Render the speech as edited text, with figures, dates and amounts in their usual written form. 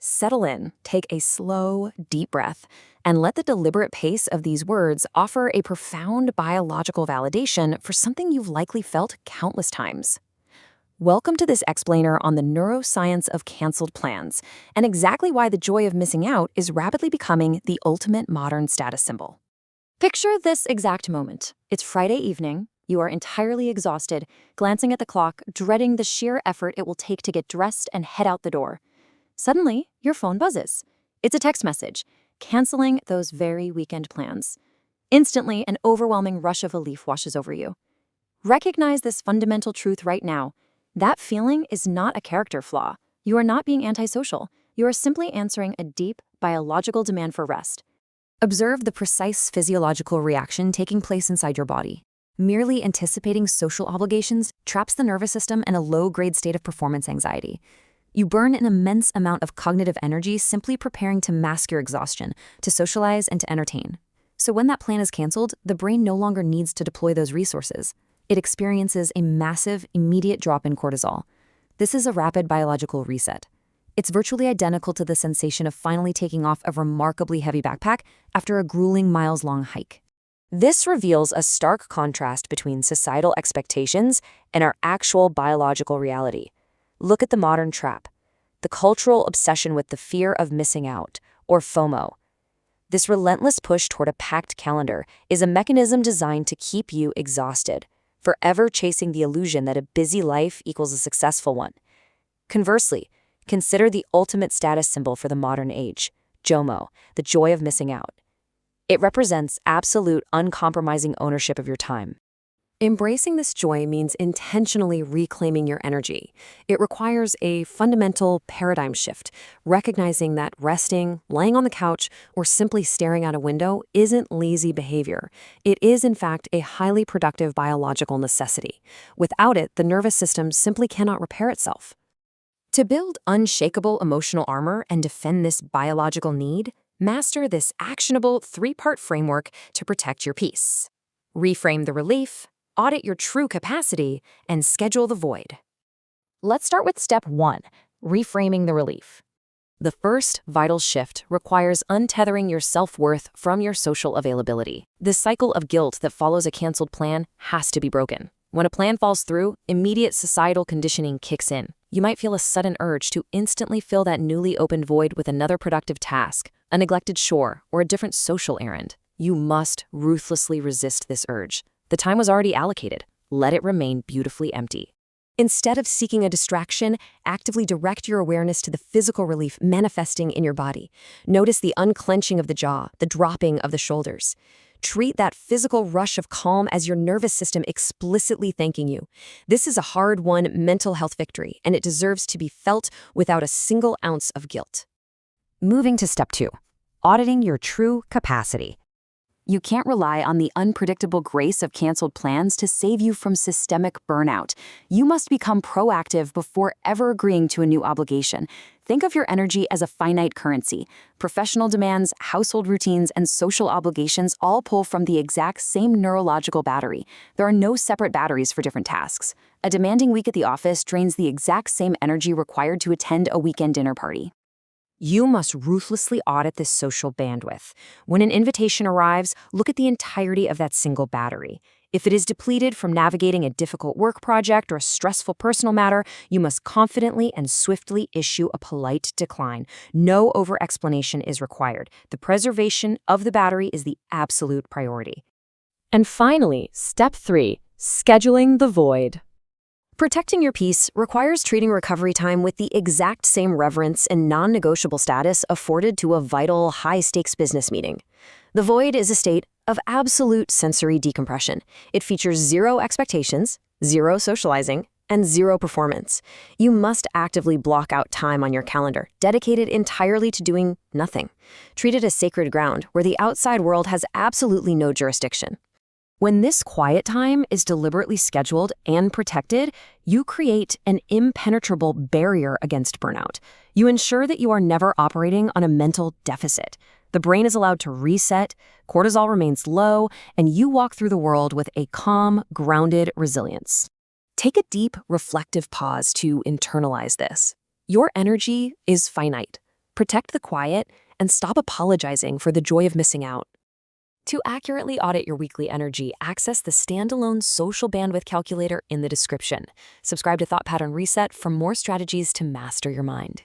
Settle in, take a slow, deep breath, and let the deliberate pace of these words offer a profound biological validation for something you've likely felt countless times. Welcome to this explainer on the neuroscience of canceled plans and exactly why the joy of missing out is rapidly becoming the ultimate modern status symbol. Picture this exact moment. It's Friday evening. You are entirely exhausted, glancing at the clock, dreading the sheer effort it will take to get dressed and head out the door. Suddenly, your phone buzzes. It's a text message, canceling those very weekend plans. Instantly, an overwhelming rush of relief washes over you. Recognize this fundamental truth right now. That feeling is not a character flaw. You are not being antisocial. You are simply answering a deep, biological demand for rest. Observe the precise physiological reaction taking place inside your body. Merely anticipating social obligations traps the nervous system in a low-grade state of performance anxiety. You burn an immense amount of cognitive energy simply preparing to mask your exhaustion, to socialize, and to entertain. So when that plan is canceled, the brain no longer needs to deploy those resources. It experiences a massive, immediate drop in cortisol. This is a rapid biological reset. It's virtually identical to the sensation of finally taking off a remarkably heavy backpack after a grueling miles-long hike. This reveals a stark contrast between societal expectations and our actual biological reality. Look at the modern trap, the cultural obsession with the fear of missing out, or FOMO. This relentless push toward a packed calendar is a mechanism designed to keep you exhausted, forever chasing the illusion that a busy life equals a successful one. Conversely, consider the ultimate status symbol for the modern age, JOMO, the joy of missing out. It represents absolute, uncompromising ownership of your time. Embracing this joy means intentionally reclaiming your energy. It requires a fundamental paradigm shift, recognizing that resting, laying on the couch, or simply staring out a window isn't lazy behavior. It is, in fact, a highly productive biological necessity. Without it, the nervous system simply cannot repair itself. To build unshakable emotional armor and defend this biological need, master this actionable three-part framework to protect your peace. Reframe the relief, audit your true capacity, and schedule the void. Let's start with step 1, reframing the relief. The first vital shift requires untethering your self-worth from your social availability. The cycle of guilt that follows a canceled plan has to be broken. When a plan falls through, immediate societal conditioning kicks in. You might feel a sudden urge to instantly fill that newly opened void with another productive task, a neglected chore, or a different social errand. You must ruthlessly resist this urge. The time was already allocated. Let it remain beautifully empty. Instead of seeking a distraction, actively direct your awareness to the physical relief manifesting in your body. Notice the unclenching of the jaw, the dropping of the shoulders. Treat that physical rush of calm as your nervous system explicitly thanking you. This is a hard-won mental health victory, and it deserves to be felt without a single ounce of guilt. Moving to step 2, auditing your true capacity. You can't rely on the unpredictable grace of canceled plans to save you from systemic burnout. You must become proactive before ever agreeing to a new obligation. Think of your energy as a finite currency. Professional demands, household routines, and social obligations all pull from the exact same neurological battery. There are no separate batteries for different tasks. A demanding week at the office drains the exact same energy required to attend a weekend dinner party. You must ruthlessly audit this social bandwidth. When an invitation arrives, look at the entirety of that single battery. If it is depleted from navigating a difficult work project or a stressful personal matter, you must confidently and swiftly issue a polite decline. No over-explanation is required. The preservation of the battery is the absolute priority. And finally, step 3, scheduling the void. Protecting your peace requires treating recovery time with the exact same reverence and non-negotiable status afforded to a vital, high-stakes business meeting. The void is a state of absolute sensory decompression. It features 0 expectations, 0 socializing, and 0 performance. You must actively block out time on your calendar, dedicated entirely to doing nothing. Treat it as sacred ground where the outside world has absolutely no jurisdiction. When this quiet time is deliberately scheduled and protected, you create an impenetrable barrier against burnout. You ensure that you are never operating on a mental deficit. The brain is allowed to reset, cortisol remains low, and you walk through the world with a calm, grounded resilience. Take a deep, reflective pause to internalize this. Your energy is finite. Protect the quiet and stop apologizing for the joy of missing out. To accurately audit your weekly energy, access the standalone social bandwidth calculator in the description. Subscribe to Thought Pattern Reset for more strategies to master your mind.